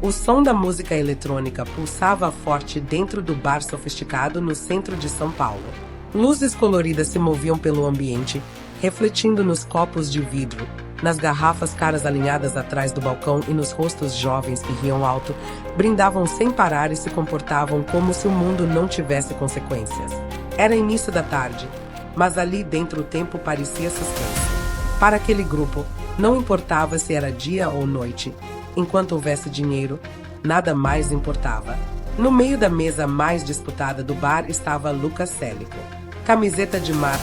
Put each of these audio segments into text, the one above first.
O som da música eletrônica pulsava forte dentro do bar sofisticado no centro de São Paulo. Luzes coloridas se moviam pelo ambiente, refletindo nos copos de vidro, nas garrafas caras alinhadas atrás do balcão e nos rostos jovens que riam alto, brindavam sem parar e se comportavam como se o mundo não tivesse consequências. Era início da tarde, mas ali dentro o tempo parecia suspenso. Para aquele grupo, não importava se era dia ou noite, enquanto houvesse dinheiro, nada mais importava. No meio da mesa mais disputada do bar estava Lucas Célico. Camiseta de marca,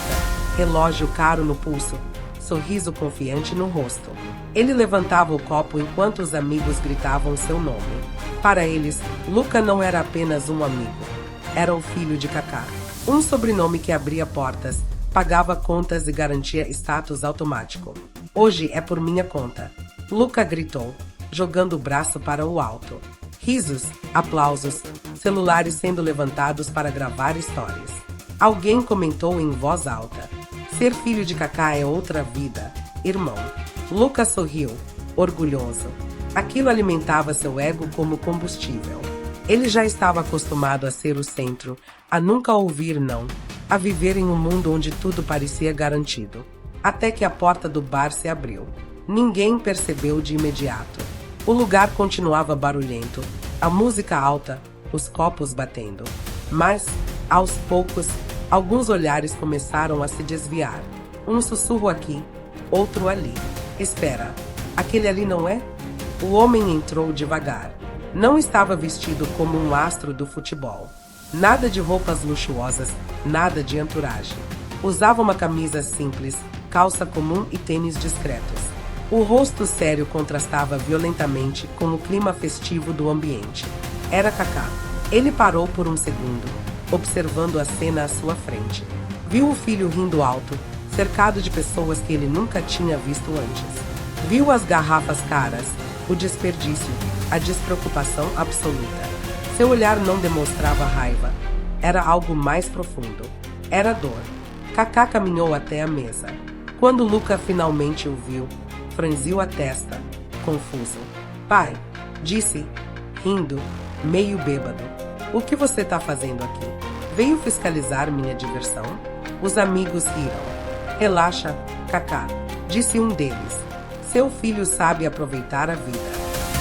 relógio caro no pulso, sorriso confiante no rosto. Ele levantava o copo enquanto os amigos gritavam seu nome. Para eles, Luca não era apenas um amigo. Era o filho de Kaká. Um sobrenome que abria portas, pagava contas e garantia status automático. Hoje é por minha conta. Luca gritou, jogando o braço para o alto. Risos, aplausos, celulares sendo levantados para gravar stories. Alguém comentou em voz alta. Ser filho de Kaká é outra vida, irmão. Luca sorriu, orgulhoso. Aquilo alimentava seu ego como combustível. Ele já estava acostumado a ser o centro, a nunca ouvir não, a viver em um mundo onde tudo parecia garantido. Até que a porta do bar se abriu. Ninguém percebeu de imediato. O lugar continuava barulhento, a música alta, os copos batendo. Mas, aos poucos, alguns olhares começaram a se desviar. Um sussurro aqui, outro ali. Espera, aquele ali não é? O homem entrou devagar. Não estava vestido como um astro do futebol. Nada de roupas luxuosas, nada de entourage. Usava uma camisa simples, calça comum e tênis discretos. O rosto sério contrastava violentamente com o clima festivo do ambiente. Era Kaká. Ele parou por um segundo, observando a cena à sua frente. Viu o filho rindo alto, cercado de pessoas que ele nunca tinha visto antes. Viu as garrafas caras, o desperdício, a despreocupação absoluta. Seu olhar não demonstrava raiva. Era algo mais profundo. Era dor. Kaká caminhou até a mesa. Quando Luca finalmente o viu, franziu a testa, confuso. Pai, disse, rindo, meio bêbado. O que você está fazendo aqui? Veio fiscalizar minha diversão? Os amigos riram. Relaxa, Kaká, disse um deles. Seu filho sabe aproveitar a vida.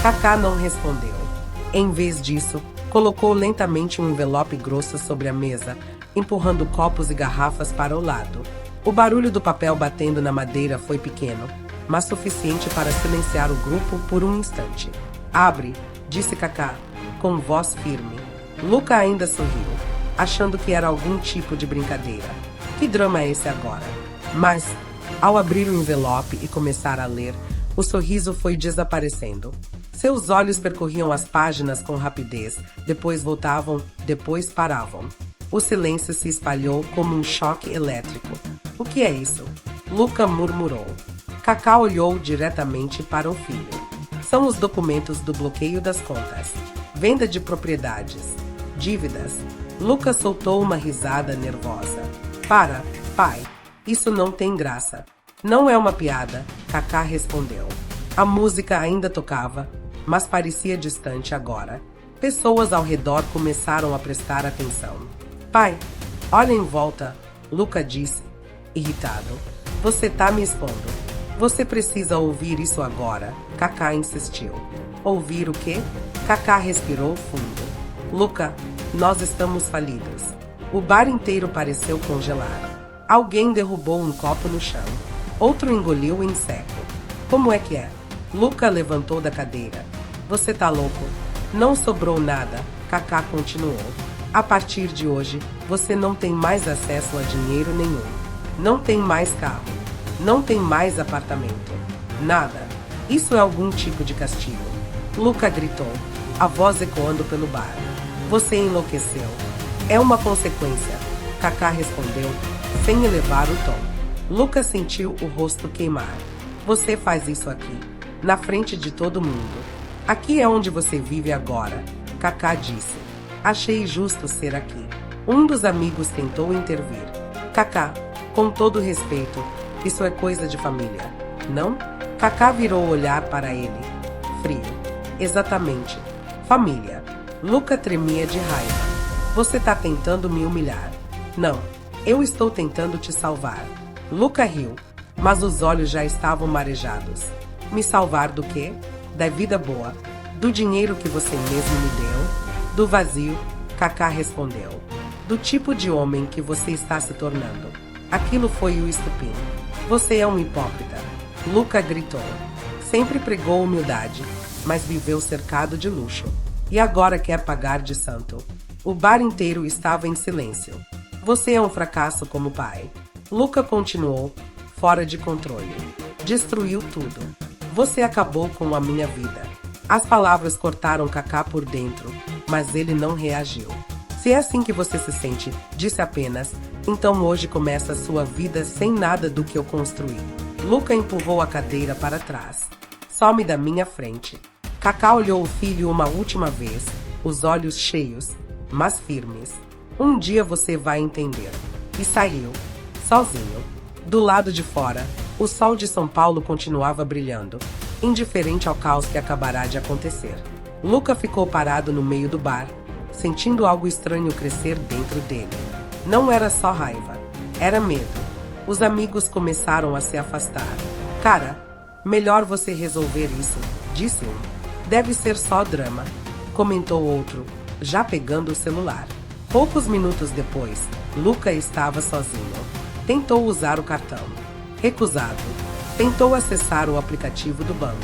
Kaká não respondeu. Em vez disso, colocou lentamente um envelope grosso sobre a mesa, empurrando copos e garrafas para o lado. O barulho do papel batendo na madeira foi pequeno, mas suficiente para silenciar o grupo por um instante. Abre, disse Kaká, com voz firme. Luca ainda sorriu, achando que era algum tipo de brincadeira. Que drama é esse agora? Mas, ao abrir o envelope e começar a ler, o sorriso foi desaparecendo. Seus olhos percorriam as páginas com rapidez, depois voltavam, depois paravam. O silêncio se espalhou como um choque elétrico. O que é isso? Luca murmurou. Kaká olhou diretamente para o filho. São os documentos do bloqueio das contas. Venda de propriedades. Dívidas. Luca soltou uma risada nervosa. Para, pai. Isso não tem graça. Não é uma piada, Kaká respondeu. A música ainda tocava, mas parecia distante agora. Pessoas ao redor começaram a prestar atenção. Pai, olha em volta, Luca disse, irritado. Você tá me expondo. Você precisa ouvir isso agora, Kaká insistiu. Ouvir o quê? Kaká respirou fundo. Luca, nós estamos falidos. O bar inteiro pareceu congelar. Alguém derrubou um copo no chão. Outro engoliu em seco. Como é que é? Luca levantou da cadeira. Você tá louco? Não sobrou nada, Kaká continuou. A partir de hoje, você não tem mais acesso a dinheiro nenhum. Não tem mais carro. Não tem mais apartamento. Nada. Isso é algum tipo de castigo. Luca gritou, a voz ecoando pelo bar. Você enlouqueceu. É uma consequência, Kaká respondeu, sem elevar o tom. Luca sentiu o rosto queimar. Você faz isso aqui, na frente de todo mundo. Aqui é onde você vive agora, Kaká disse. Achei justo ser aqui. Um dos amigos tentou intervir. Kaká, com todo respeito, isso é coisa de família, não? Kaká virou o olhar para ele. Frio. Exatamente. Família. Luca tremia de raiva. Você tá tentando me humilhar. Não. Eu estou tentando te salvar. Luca riu, mas os olhos já estavam marejados. Me salvar do quê? Da vida boa. Do dinheiro que você mesmo me deu? Do vazio? Kaká respondeu. Do tipo de homem que você está se tornando. Aquilo foi o estupim. Você é um hipócrita. Luca gritou. Sempre pregou humildade, mas viveu cercado de luxo. E agora quer pagar de santo. O bar inteiro estava em silêncio. Você é um fracasso como pai. Luca continuou, fora de controle. Destruiu tudo. Você acabou com a minha vida. As palavras cortaram Kaká por dentro, mas ele não reagiu. Se é assim que você se sente, disse apenas, então hoje começa a sua vida sem nada do que eu construí. Luca empurrou a cadeira para trás. Some da minha frente. Kaká olhou o filho uma última vez, os olhos cheios, mas firmes. Um dia você vai entender. E saiu, sozinho. Do lado de fora, o sol de São Paulo continuava brilhando, indiferente ao caos que acabará de acontecer. Luca ficou parado no meio do bar, sentindo algo estranho crescer dentro dele. Não era só raiva, era medo. Os amigos começaram a se afastar. Cara, melhor você resolver isso, disse um. Deve ser só drama, comentou outro, já pegando o celular. Poucos minutos depois, Luca estava sozinho. Tentou usar o cartão. Recusado. Tentou acessar o aplicativo do banco.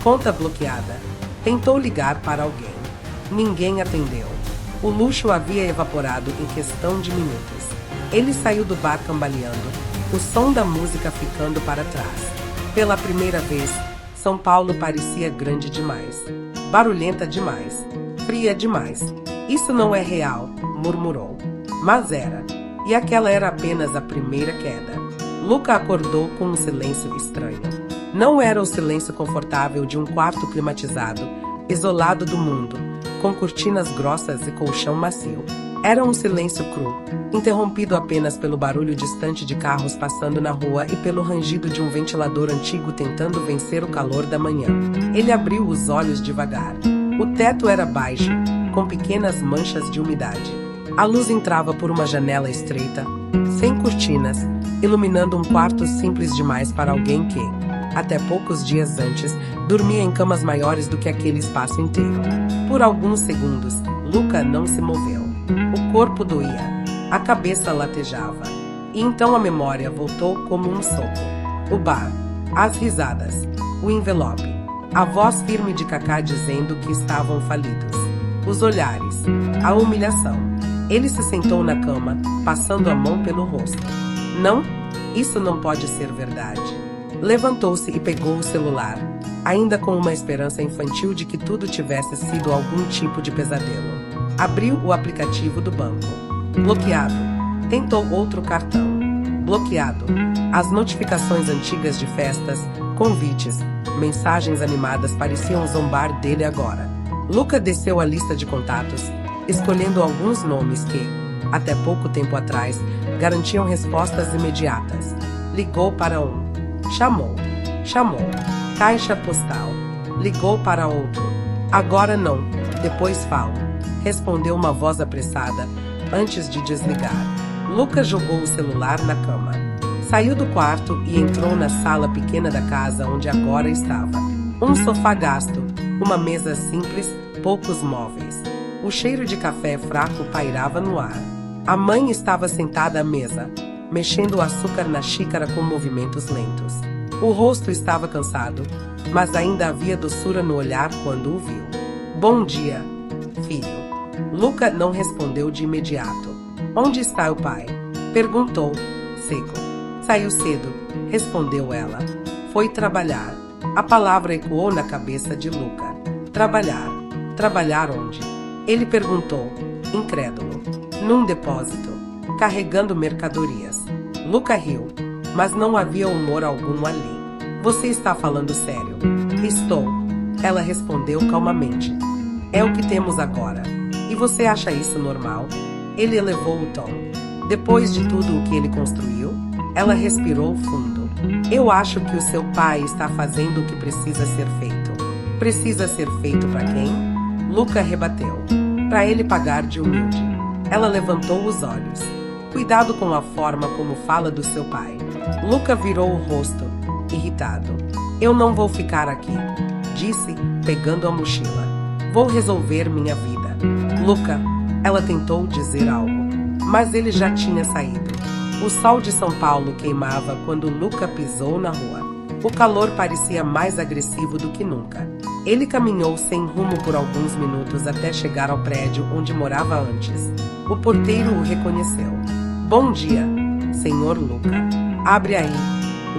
Conta bloqueada. Tentou ligar para alguém. Ninguém atendeu. O luxo havia evaporado em questão de minutos. Ele saiu do bar cambaleando, o som da música ficando para trás. Pela primeira vez, São Paulo parecia grande demais, barulhenta demais, fria demais. Isso não é real, murmurou. Mas era. E aquela era apenas a primeira queda. Luca acordou com um silêncio estranho. Não era o silêncio confortável de um quarto climatizado, isolado do mundo, com cortinas grossas e colchão macio. Era um silêncio cru, interrompido apenas pelo barulho distante de carros passando na rua e pelo rangido de um ventilador antigo tentando vencer o calor da manhã. Ele abriu os olhos devagar. O teto era baixo, com pequenas manchas de umidade. A luz entrava por uma janela estreita, sem cortinas, iluminando um quarto simples demais para alguém que, até poucos dias antes, dormia em camas maiores do que aquele espaço inteiro. Por alguns segundos, Luca não se moveu. O corpo doía, a cabeça latejava. E então a memória voltou como um soco. O bar, as risadas, o envelope, a voz firme de Kaká dizendo que estavam falidos. Os olhares, a humilhação. Ele se sentou na cama, passando a mão pelo rosto. Não, isso não pode ser verdade. Levantou-se e pegou o celular, ainda com uma esperança infantil de que tudo tivesse sido algum tipo de pesadelo. Abriu o aplicativo do banco. Bloqueado. Tentou outro cartão. Bloqueado. As notificações antigas de festas, convites, mensagens animadas pareciam zombar dele agora. Luca desceu a lista de contatos, escolhendo alguns nomes que, até pouco tempo atrás, garantiam respostas imediatas. Ligou para um. Chamou. Caixa postal. Ligou para outro. Agora não. Depois falo. Respondeu uma voz apressada, antes de desligar. Luca jogou o celular na cama. Saiu do quarto e entrou na sala pequena da casa onde agora estava. Um sofá gasto, uma mesa simples, poucos móveis. O cheiro de café fraco pairava no ar. A mãe estava sentada à mesa, mexendo o açúcar na xícara com movimentos lentos. O rosto estava cansado, mas ainda havia doçura no olhar quando o viu. Bom dia, filho. Luca não respondeu de imediato. Onde está o pai? Perguntou, seco. Saiu cedo, respondeu ela. Foi trabalhar. A palavra ecoou na cabeça de Luca. Trabalhar. Trabalhar onde? Ele perguntou, incrédulo. Num depósito, carregando mercadorias. Luca riu, mas não havia humor algum ali. Você está falando sério? Estou. Ela respondeu calmamente. É o que temos agora. E você acha isso normal? Ele elevou o tom. Depois de tudo o que ele construiu, ela respirou fundo. Eu acho que o seu pai está fazendo o que precisa ser feito. Precisa ser feito para quem? Luca rebateu. Para ele pagar de humilde. Ela levantou os olhos. Cuidado com a forma como fala do seu pai. Luca virou o rosto, irritado. Eu não vou ficar aqui, disse, pegando a mochila. Vou resolver minha vida. Luca, ela tentou dizer algo, mas ele já tinha saído. O sol de São Paulo queimava quando Luca pisou na rua. O calor parecia mais agressivo do que nunca. Ele caminhou sem rumo por alguns minutos até chegar ao prédio onde morava antes. O porteiro o reconheceu. Bom dia, senhor Luca. Abre aí,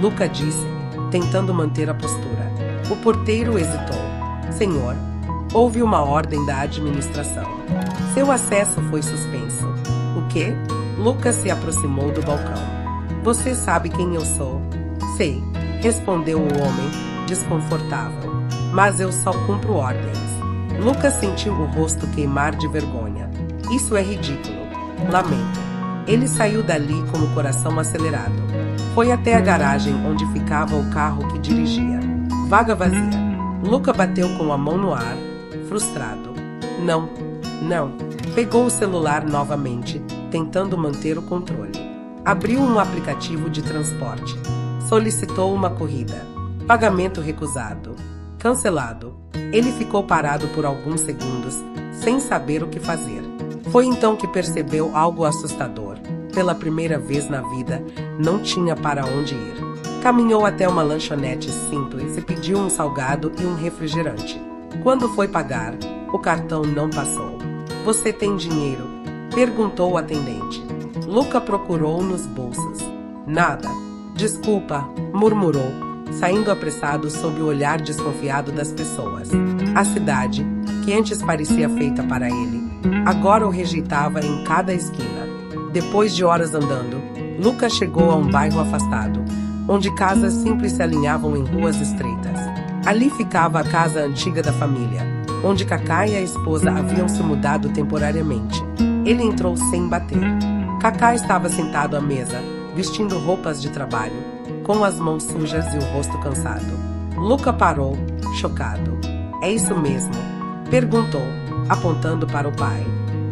Luca disse, tentando manter a postura. O porteiro hesitou. Senhor, houve uma ordem da administração. Seu acesso foi suspenso. O quê? Luca se aproximou do balcão. Você sabe quem eu sou? Sei, respondeu o homem, desconfortável. Mas eu só cumpro ordens. Luca sentiu o rosto queimar de vergonha. Isso é ridículo. Lamento. Ele saiu dali com o coração acelerado. Foi até a garagem onde ficava o carro que dirigia. Vaga vazia. Luca bateu com a mão no ar, frustrado. Não. Pegou o celular novamente, tentando manter o controle. Abriu um aplicativo de transporte. Solicitou uma corrida. Pagamento recusado. Cancelado. Ele ficou parado por alguns segundos, sem saber o que fazer. Foi então que percebeu algo assustador. Pela primeira vez na vida, não tinha para onde ir. Caminhou até uma lanchonete simples e pediu um salgado e um refrigerante. Quando foi pagar, o cartão não passou. Você tem dinheiro? Perguntou o atendente. Luca procurou nos bolsos. Nada. Desculpa, murmurou, saindo apressado sob o olhar desconfiado das pessoas. A cidade, que antes parecia feita para ele, agora o rejeitava em cada esquina. Depois de horas andando, Luca chegou a um bairro afastado, onde casas simples se alinhavam em ruas estreitas. Ali ficava a casa antiga da família, onde Cacá e a esposa haviam se mudado temporariamente. Ele entrou sem bater. Cacá estava sentado à mesa, vestindo roupas de trabalho, com as mãos sujas e o rosto cansado. Luca parou, chocado. É isso mesmo? Perguntou, apontando para o pai.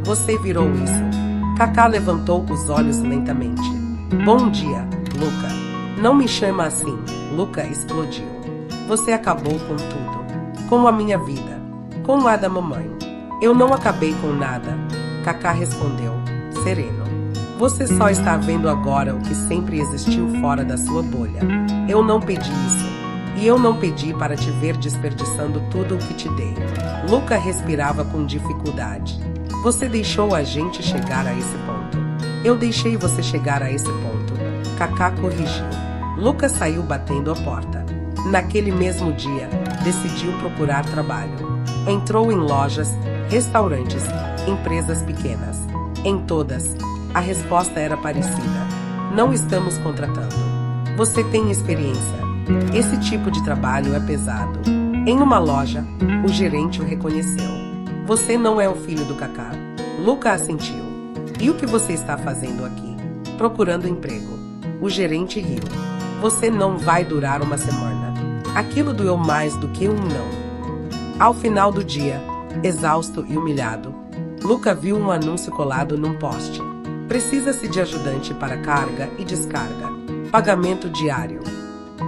Você virou isso? Cacá levantou os olhos lentamente. Bom dia, Luca. Não me chama assim, Luca explodiu. Você acabou com tudo. Com a minha vida. Com a da mamãe. Eu não acabei com nada, Cacá respondeu, sereno. Você só está vendo agora o que sempre existiu fora da sua bolha. Eu não pedi isso. E eu não pedi para te ver desperdiçando tudo o que te dei. Luca respirava com dificuldade. Você deixou a gente chegar a esse ponto. Eu deixei você chegar a esse ponto. Cacá corrigiu. Luca saiu batendo a porta. Naquele mesmo dia, decidiu procurar trabalho. Entrou em lojas, restaurantes, empresas pequenas. Em todas, a resposta era parecida. Não estamos contratando. Você tem experiência. Esse tipo de trabalho é pesado. Em uma loja, o gerente o reconheceu. Você não é o filho do Cacá. Luca assentiu. E o que você está fazendo aqui? Procurando emprego. O gerente riu. Você não vai durar uma semana. Aquilo doeu mais do que um não. Ao final do dia, exausto e humilhado, Luca viu um anúncio colado num poste. Precisa-se de ajudante para carga e descarga. Pagamento diário.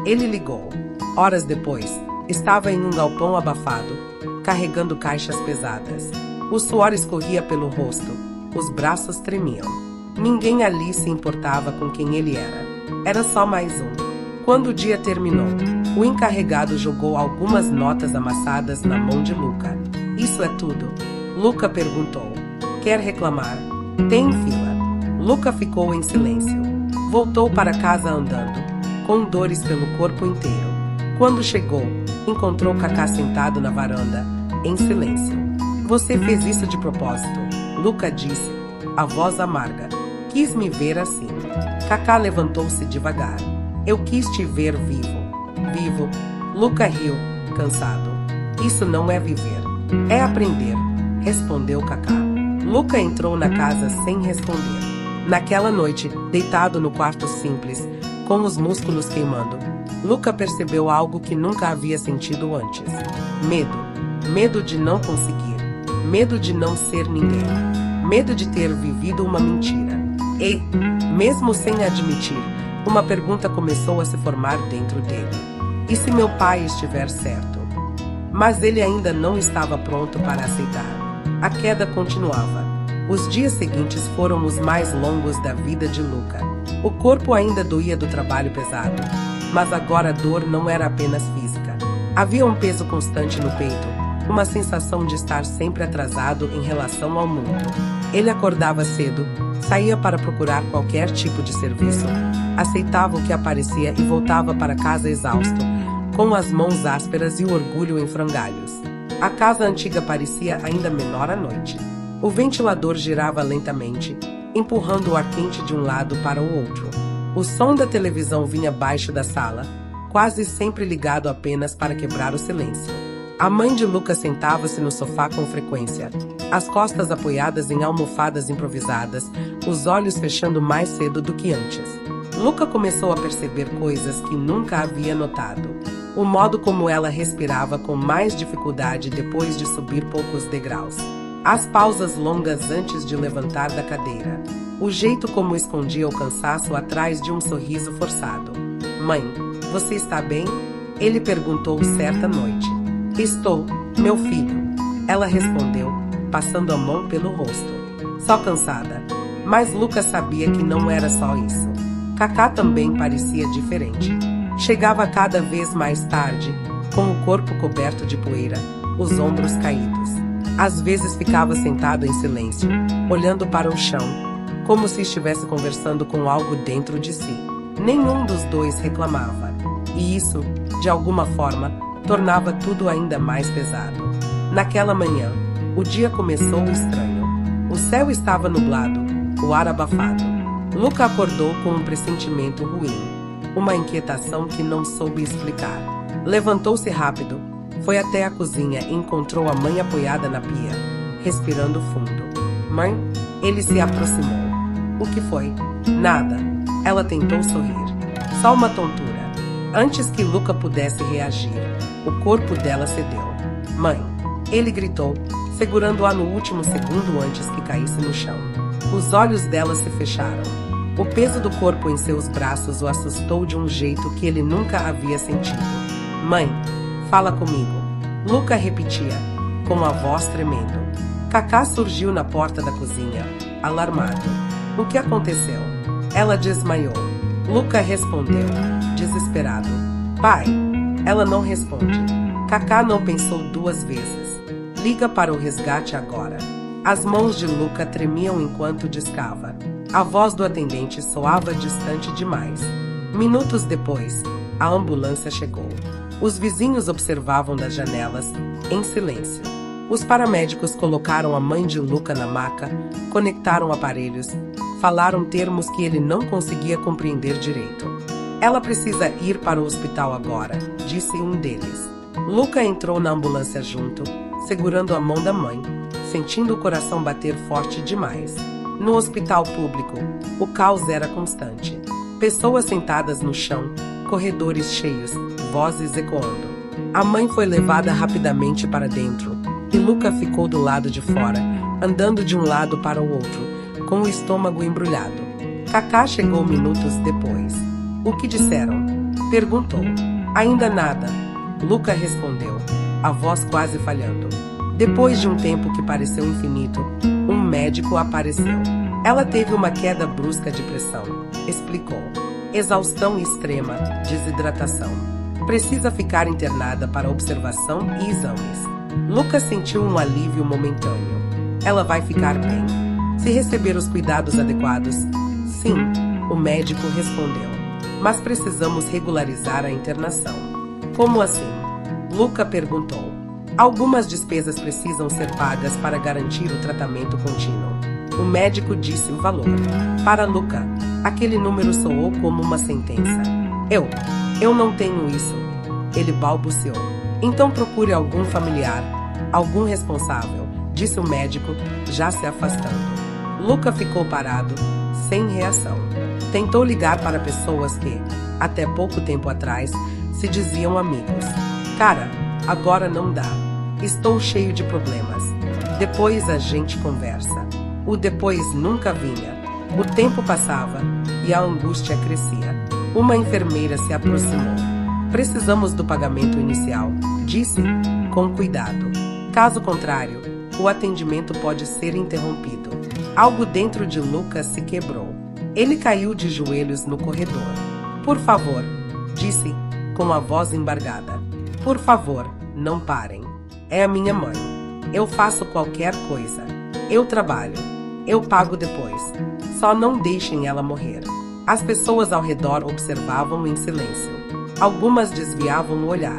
Ele ligou. Horas depois, estava em um galpão abafado, carregando caixas pesadas. O suor escorria pelo rosto, os braços tremiam. Ninguém ali se importava com quem ele era. Era só mais um. Quando o dia terminou, o encarregado jogou algumas notas amassadas na mão de Luca. Isso é tudo? Luca perguntou. Quer reclamar? Tem fila. Luca ficou em silêncio. Voltou para casa andando, com dores pelo corpo inteiro. Quando chegou, encontrou Cacá sentado na varanda, em silêncio. Você fez isso de propósito, Luca disse, a voz amarga. Quis me ver assim. Cacá levantou-se devagar. Eu quis te ver vivo. Vivo? Luca riu, cansado. Isso não é viver. É aprender, respondeu Cacá. Luca entrou na casa sem responder. Naquela noite, deitado no quarto simples, com os músculos queimando, Luca percebeu algo que nunca havia sentido antes. Medo. Medo de não conseguir. Medo de não ser ninguém. Medo de ter vivido uma mentira. E, mesmo sem admitir, uma pergunta começou a se formar dentro dele. E se meu pai estiver certo? Mas ele ainda não estava pronto para aceitar. A queda continuava. Os dias seguintes foram os mais longos da vida de Luca. O corpo ainda doía do trabalho pesado, mas agora a dor não era apenas física. Havia um peso constante no peito, uma sensação de estar sempre atrasado em relação ao mundo. Ele acordava cedo, saía para procurar qualquer tipo de serviço, aceitava o que aparecia e voltava para casa exausto, com as mãos ásperas e o orgulho em frangalhos. A casa antiga parecia ainda menor à noite. O ventilador girava lentamente, empurrando o ar quente de um lado para o outro. O som da televisão vinha baixo da sala, quase sempre ligado apenas para quebrar o silêncio. A mãe de Luca sentava-se no sofá com frequência, as costas apoiadas em almofadas improvisadas, os olhos fechando mais cedo do que antes. Luca começou a perceber coisas que nunca havia notado. O modo como ela respirava com mais dificuldade depois de subir poucos degraus. As pausas longas antes de levantar da cadeira. O jeito como escondia o cansaço atrás de um sorriso forçado. Mãe, você está bem? Ele perguntou certa noite. Estou, meu filho. Ela respondeu, passando a mão pelo rosto. Só cansada. Mas Luca sabia que não era só isso. Kaká também parecia diferente. Chegava cada vez mais tarde, com o corpo coberto de poeira, os ombros caídos. Às vezes ficava sentado em silêncio, olhando para o chão, como se estivesse conversando com algo dentro de si. Nenhum dos dois reclamava, e isso, de alguma forma, tornava tudo ainda mais pesado. Naquela manhã, o dia começou estranho. O céu estava nublado, o ar abafado. Luca acordou com um pressentimento ruim, uma inquietação que não soube explicar. Levantou-se rápido, foi até a cozinha e encontrou a mãe apoiada na pia, respirando fundo. Mãe? Ele se aproximou. O que foi? Nada. Ela tentou sorrir. Só uma tontura. Antes que Luca pudesse reagir, o corpo dela cedeu. Mãe! Ele gritou, segurando-a no último segundo antes que caísse no chão. Os olhos dela se fecharam. O peso do corpo em seus braços o assustou de um jeito que ele nunca havia sentido. Mãe, fala comigo. Luca repetia, com a voz tremendo. Kaká surgiu na porta da cozinha, alarmado. O que aconteceu? Ela desmaiou. Luca respondeu, desesperado. Pai! Ela não responde. Kaká não pensou duas vezes. Liga para o resgate agora. As mãos de Luca tremiam enquanto discava. A voz do atendente soava distante demais. Minutos depois, a ambulância chegou. Os vizinhos observavam das janelas, em silêncio. Os paramédicos colocaram a mãe de Luca na maca, conectaram aparelhos, falaram termos que ele não conseguia compreender direito. Ela precisa ir para o hospital agora, disse um deles. Luca entrou na ambulância junto, segurando a mão da mãe, sentindo o coração bater forte demais. No hospital público, o caos era constante. Pessoas sentadas no chão, corredores cheios, vozes ecoando. A mãe foi levada rapidamente para dentro, e Luca ficou do lado de fora, andando de um lado para o outro, com o estômago embrulhado. Kaká chegou minutos depois. O que disseram? Perguntou. Ainda nada. Luca respondeu, a voz quase falhando. Depois de um tempo que pareceu infinito, um médico apareceu. Ela teve uma queda brusca de pressão, explicou. Exaustão extrema, desidratação. Precisa ficar internada para observação e exames. Luca sentiu um alívio momentâneo. Ela vai ficar bem. Se receber os cuidados adequados, sim, o médico respondeu. Mas precisamos regularizar a internação. Como assim? Luca perguntou. Algumas despesas precisam ser pagas para garantir o tratamento contínuo. O médico disse o valor. Para Luca, aquele número soou como uma sentença. Eu não tenho isso. Ele balbuciou. Então procure algum familiar, algum responsável, disse o médico, já se afastando. Luca ficou parado, sem reação. Tentou ligar para pessoas que, até pouco tempo atrás, se diziam amigos. Cara, agora não dá. Estou cheio de problemas. Depois a gente conversa. O depois nunca vinha. O tempo passava e a angústia crescia. Uma enfermeira se aproximou. Precisamos do pagamento inicial, disse, com cuidado. Caso contrário, o atendimento pode ser interrompido. Algo dentro de Lucas se quebrou. Ele caiu de joelhos no corredor. Por favor, disse, com a voz embargada. Por favor, não parem. É a minha mãe. Eu faço qualquer coisa. Eu trabalho. Eu pago depois. Só não deixem ela morrer. As pessoas ao redor observavam em silêncio. Algumas desviavam o olhar.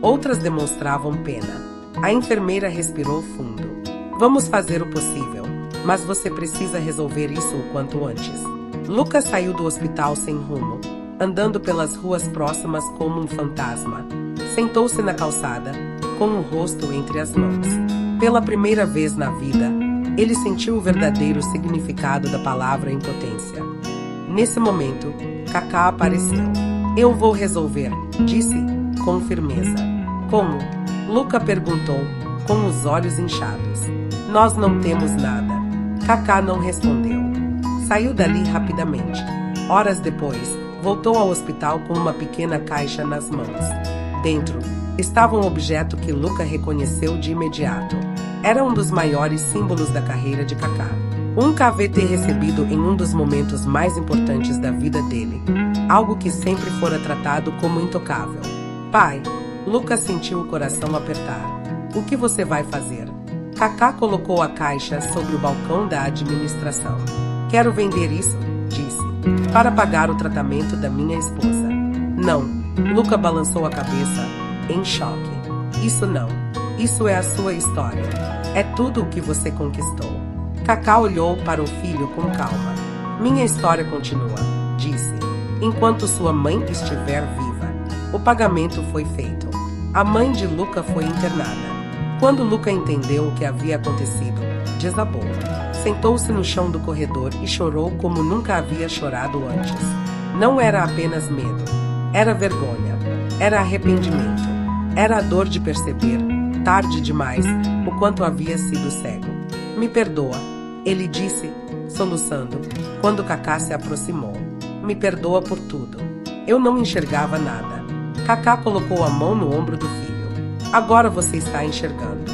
Outras demonstravam pena. A enfermeira respirou fundo. Vamos fazer o possível, mas você precisa resolver isso o quanto antes. Lucas saiu do hospital sem rumo, andando pelas ruas próximas como um fantasma. Sentou-se na calçada, com o rosto entre as mãos. Pela primeira vez na vida, ele sentiu o verdadeiro significado da palavra impotência. Nesse momento, Kaká apareceu. Eu vou resolver, disse, com firmeza. Como? Luca perguntou, com os olhos inchados. Nós não temos nada. Kaká não respondeu. Saiu dali rapidamente. Horas depois, voltou ao hospital com uma pequena caixa nas mãos. Dentro, estava um objeto que Luca reconheceu de imediato. Era um dos maiores símbolos da carreira de Kaká. Um KVT recebido em um dos momentos mais importantes da vida dele. Algo que sempre fora tratado como intocável. Pai, Lucas sentiu o coração apertar. O que você vai fazer? Kaká colocou a caixa sobre o balcão da administração. Quero vender isso, disse, para pagar o tratamento da minha esposa. Não, Luca balançou a cabeça, em choque. Isso não. Isso é a sua história. É tudo o que você conquistou. Kaká olhou para o filho com calma. Minha história continua, disse, enquanto sua mãe estiver viva. O pagamento foi feito. A mãe de Luca foi internada. Quando Luca entendeu o que havia acontecido, desabou. Sentou-se no chão do corredor e chorou como nunca havia chorado antes. Não era apenas medo. Era vergonha. Era arrependimento. Era a dor de perceber, tarde demais, o quanto havia sido cego. Me perdoa, ele disse, soluçando, quando Kaká se aproximou. Me perdoa por tudo. Eu não enxergava nada. Kaká colocou a mão no ombro do filho. Agora você está enxergando.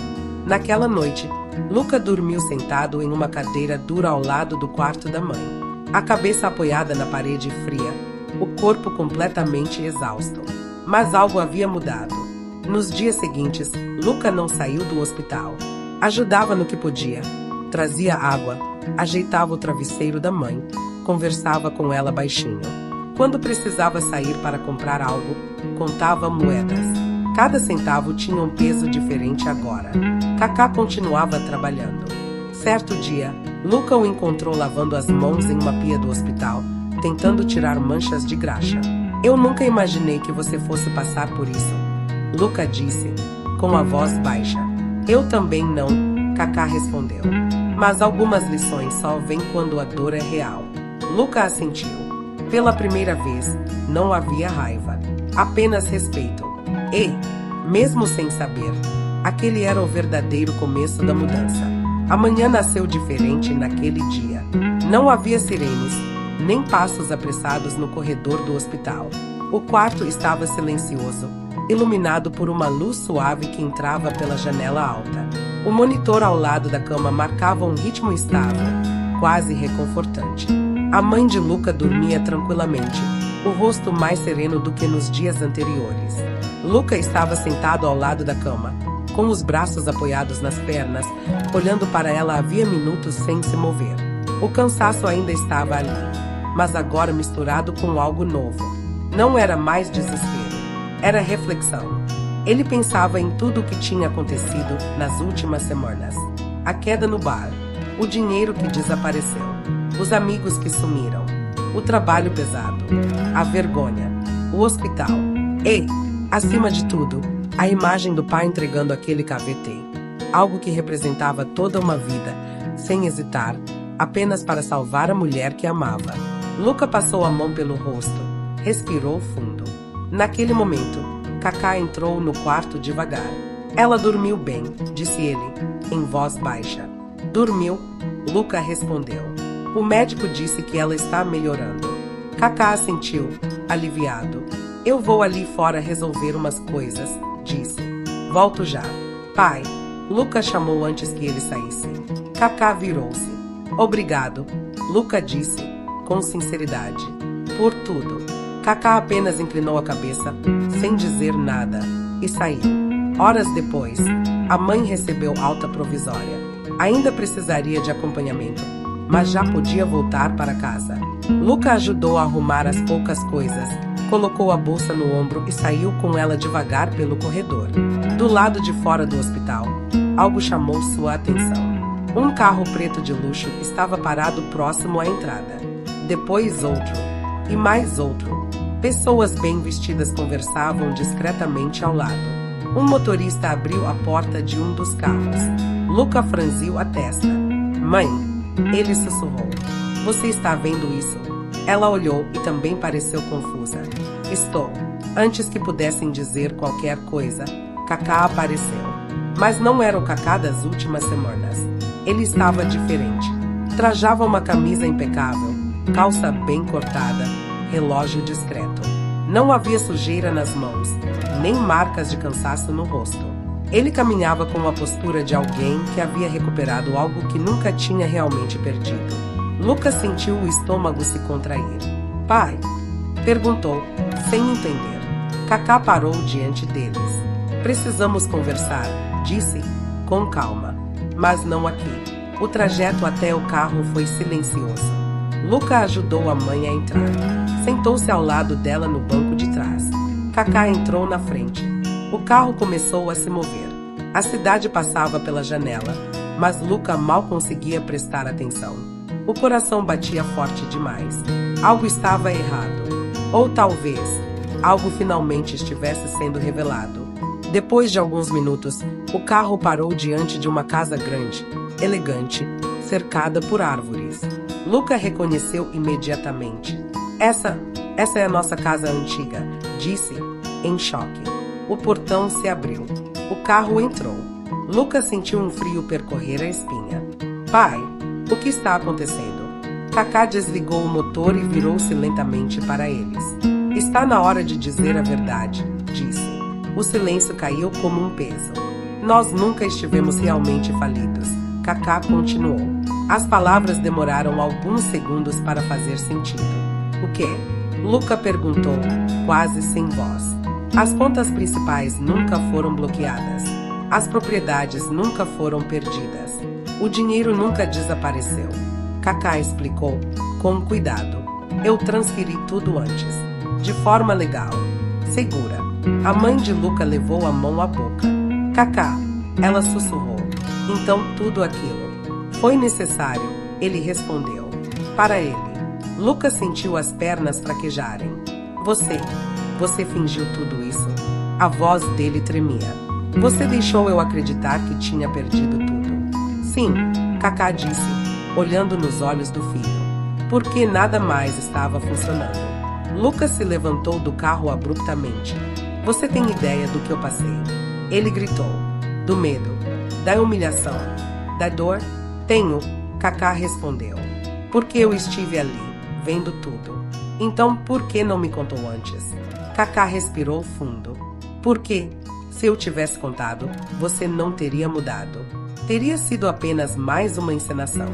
Naquela noite, Luca dormiu sentado em uma cadeira dura ao lado do quarto da mãe, a cabeça apoiada na parede fria, o corpo completamente exausto. Mas algo havia mudado. Nos dias seguintes, Luca não saiu do hospital. Ajudava no que podia. Trazia água, ajeitava o travesseiro da mãe, conversava com ela baixinho. Quando precisava sair para comprar algo, contava moedas. Cada centavo tinha um peso diferente agora. Kaká continuava trabalhando. Certo dia, Luca o encontrou lavando as mãos em uma pia do hospital, tentando tirar manchas de graxa. Eu nunca imaginei que você fosse passar por isso, Luca disse, com a voz baixa. Eu também não, Kaká respondeu. Mas algumas lições só vêm quando a dor é real. Luca assentiu. Pela primeira vez, não havia raiva, apenas respeito. E, mesmo sem saber, aquele era o verdadeiro começo da mudança. Amanhã nasceu diferente naquele dia. Não havia sirenes, nem passos apressados no corredor do hospital. O quarto estava silencioso, iluminado por uma luz suave que entrava pela janela alta. O monitor ao lado da cama marcava um ritmo estável, quase reconfortante. A mãe de Luca dormia tranquilamente, o rosto mais sereno do que nos dias anteriores. Luca estava sentado ao lado da cama, com os braços apoiados nas pernas, olhando para ela havia minutos sem se mover. O cansaço ainda estava ali, mas agora misturado com algo novo. Não era mais desespero, era reflexão. Ele pensava em tudo o que tinha acontecido nas últimas semanas. A queda no bar, o dinheiro que desapareceu, os amigos que sumiram, o trabalho pesado, a vergonha, o hospital e, acima de tudo, a imagem do pai entregando aquele KVT. Algo que representava toda uma vida, sem hesitar, apenas para salvar a mulher que amava. Luca passou a mão pelo rosto, respirou fundo. Naquele momento, Kaká entrou no quarto devagar. Ela dormiu bem, disse ele, em voz baixa. Dormiu? Luca respondeu. O médico disse que ela está melhorando. Kaká assentiu, aliviado. Eu vou ali fora resolver umas coisas, disse. Volto já. Pai, Luca chamou antes que ele saísse. Kaká virou-se. Obrigado, Luca disse, com sinceridade. Por tudo. Kaká apenas inclinou a cabeça, sem dizer nada, e saiu. Horas depois, a mãe recebeu alta provisória. Ainda precisaria de acompanhamento, mas já podia voltar para casa. Luca ajudou a arrumar as poucas coisas, colocou a bolsa no ombro e saiu com ela devagar pelo corredor. Do lado de fora do hospital, algo chamou sua atenção. Um carro preto de luxo estava parado próximo à entrada. Depois outro, e mais outro. Pessoas bem vestidas conversavam discretamente ao lado. Um motorista abriu a porta de um dos carros. Luca franziu a testa. Mãe, ele sussurrou. Você está vendo isso? Ela olhou e também pareceu confusa. Estou. Antes que pudessem dizer qualquer coisa, Kaká apareceu. Mas não era o Kaká das últimas semanas. Ele estava diferente. Trajava uma camisa impecável, calça bem cortada, relógio discreto. Não havia sujeira nas mãos, nem marcas de cansaço no rosto. Ele caminhava com a postura de alguém que havia recuperado algo que nunca tinha realmente perdido. Lucas sentiu o estômago se contrair. Pai? Perguntou, sem entender. Kaká parou diante deles. Precisamos conversar, disse, com calma. Mas não aqui. O trajeto até o carro foi silencioso. Luca ajudou a mãe a entrar. Sentou-se ao lado dela no banco de trás. Kaká entrou na frente. O carro começou a se mover. A cidade passava pela janela, mas Luca mal conseguia prestar atenção. O coração batia forte demais. Algo estava errado. Ou talvez, algo finalmente estivesse sendo revelado. Depois de alguns minutos, o carro parou diante de uma casa grande, elegante, cercada por árvores. Luca reconheceu imediatamente. Essa é a nossa casa antiga, disse, em choque. O portão se abriu. O carro entrou. Luca sentiu um frio percorrer a espinha. Pai, o que está acontecendo? Kaká desligou o motor e virou-se lentamente para eles. Está na hora de dizer a verdade, disse. O silêncio caiu como um peso. Nós nunca estivemos realmente falidos, Kaká continuou. As palavras demoraram alguns segundos para fazer sentido. O quê? Luca perguntou, quase sem voz. As contas principais nunca foram bloqueadas. As propriedades nunca foram perdidas. O dinheiro nunca desapareceu. Kaká explicou, com cuidado. Eu transferi tudo antes. De forma legal. Segura. A mãe de Luca levou a mão à boca. Kaká, ela sussurrou. Então tudo aquilo. Foi necessário, ele respondeu. Para ele. Luca sentiu as pernas fraquejarem. Você fingiu tudo isso? A voz dele tremia. Você deixou eu acreditar que tinha perdido tudo. Sim, Kaká disse, olhando nos olhos do filho. Porque nada mais estava funcionando. Lucas se levantou do carro abruptamente. Você tem ideia do que eu passei? Ele gritou. Do medo. Da humilhação. Da dor? Tenho, Kaká respondeu. Porque eu estive ali, vendo tudo. Então por que não me contou antes? Kaká respirou fundo. Porque, se eu tivesse contado, você não teria mudado. Teria sido apenas mais uma encenação.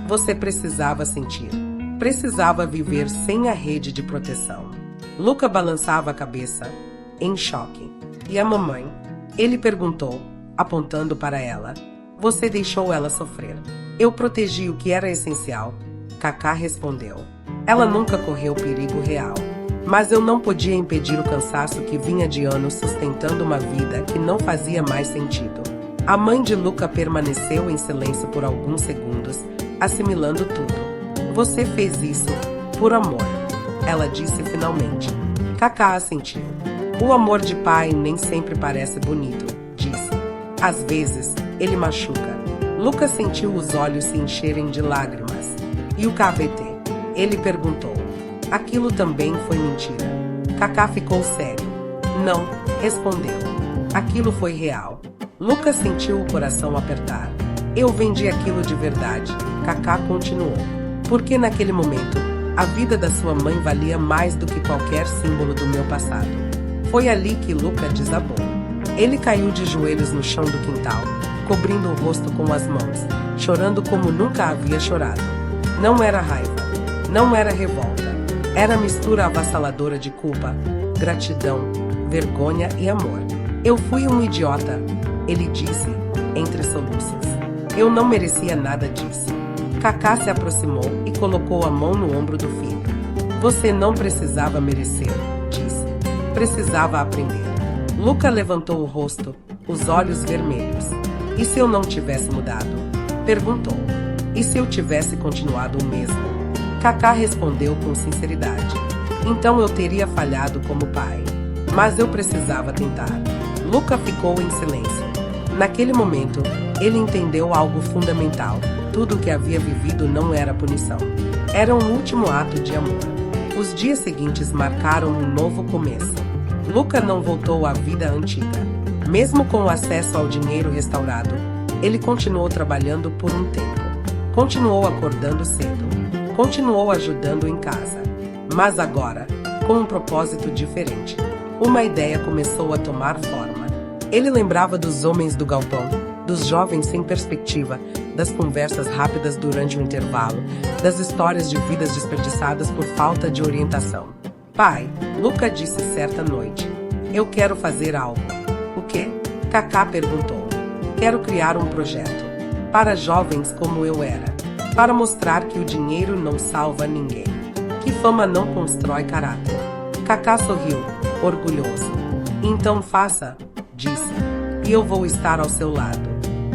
Você precisava sentir. Precisava viver sem a rede de proteção. Luca balançava a cabeça, em choque. E a mamãe? Ele perguntou, apontando para ela. Você deixou ela sofrer. Eu protegi o que era essencial. Kaká respondeu. Ela nunca correu perigo real. Mas eu não podia impedir o cansaço que vinha de anos sustentando uma vida que não fazia mais sentido. A mãe de Luca permaneceu em silêncio por alguns segundos, assimilando tudo. Você fez isso por amor, ela disse finalmente. Kaká assentiu. O amor de pai nem sempre parece bonito, disse. Às vezes, ele machuca. Lucas sentiu os olhos se encherem de lágrimas. E o KVT? Ele perguntou. Aquilo também foi mentira. Kaká ficou sério. Não, respondeu. Aquilo foi real. Lucas sentiu o coração apertar. Eu vendi aquilo de verdade, Kaká continuou. Porque naquele momento, a vida da sua mãe valia mais do que qualquer símbolo do meu passado. Foi ali que Lucas desabou. Ele caiu de joelhos no chão do quintal, cobrindo o rosto com as mãos, chorando como nunca havia chorado. Não era raiva, não era revolta, era mistura avassaladora de culpa, gratidão, vergonha e amor. Eu fui um idiota, ele disse, entre soluços. Eu não merecia nada disso. Kaká se aproximou e colocou a mão no ombro do filho. Você não precisava merecer, disse. Precisava aprender. Lucas levantou o rosto, os olhos vermelhos. E se eu não tivesse mudado? Perguntou. E se eu tivesse continuado o mesmo? Kaká respondeu com sinceridade. Então eu teria falhado como pai. Mas eu precisava tentar. Lucas ficou em silêncio. Naquele momento, ele entendeu algo fundamental. Tudo o que havia vivido não era punição. Era um último ato de amor. Os dias seguintes marcaram um novo começo. Lucas não voltou à vida antiga. Mesmo com o acesso ao dinheiro restaurado, ele continuou trabalhando por um tempo. Continuou acordando cedo. Continuou ajudando em casa. Mas agora, com um propósito diferente. Uma ideia começou a tomar forma. Ele lembrava dos homens do galpão, dos jovens sem perspectiva, das conversas rápidas durante o intervalo, das histórias de vidas desperdiçadas por falta de orientação. Pai, Lucas disse certa noite, eu quero fazer algo. O quê? Kaká perguntou. Quero criar um projeto. Para jovens como eu era. Para mostrar que o dinheiro não salva ninguém. Que fama não constrói caráter. Kaká sorriu, orgulhoso. Então faça, disse, e eu vou estar ao seu lado.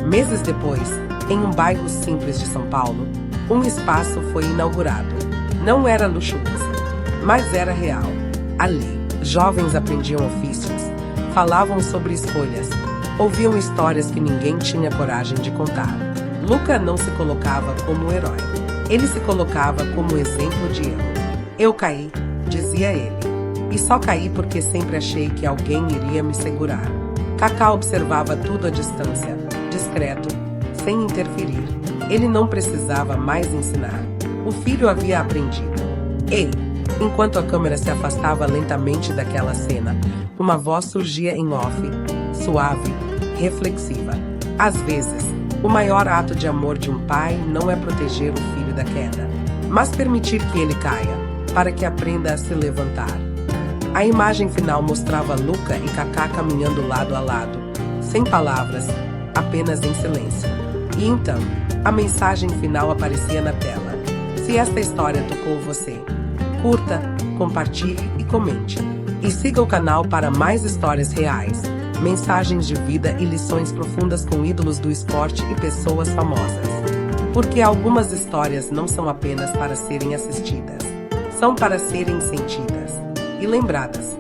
Meses depois, em um bairro simples de São Paulo, um espaço foi inaugurado. Não era luxuoso, mas era real. Ali, jovens aprendiam ofícios, falavam sobre escolhas, ouviam histórias que ninguém tinha coragem de contar. Lucas não se colocava como herói. Ele se colocava como exemplo de erro. Eu caí, dizia ele. E só caí porque sempre achei que alguém iria me segurar. Kaká observava tudo à distância, discreto, sem interferir. Ele não precisava mais ensinar. O filho havia aprendido. Ei! Enquanto a câmera se afastava lentamente daquela cena, uma voz surgia em off, suave, reflexiva. Às vezes, o maior ato de amor de um pai não é proteger o filho da queda, mas permitir que ele caia, para que aprenda a se levantar. A imagem final mostrava Lucas e Kaká caminhando lado a lado, sem palavras, apenas em silêncio. E então, a mensagem final aparecia na tela. Se esta história tocou você, curta, compartilhe e comente. E siga o canal para mais histórias reais, mensagens de vida e lições profundas com ídolos do esporte e pessoas famosas. Porque algumas histórias não são apenas para serem assistidas, são para serem sentidas e lembradas.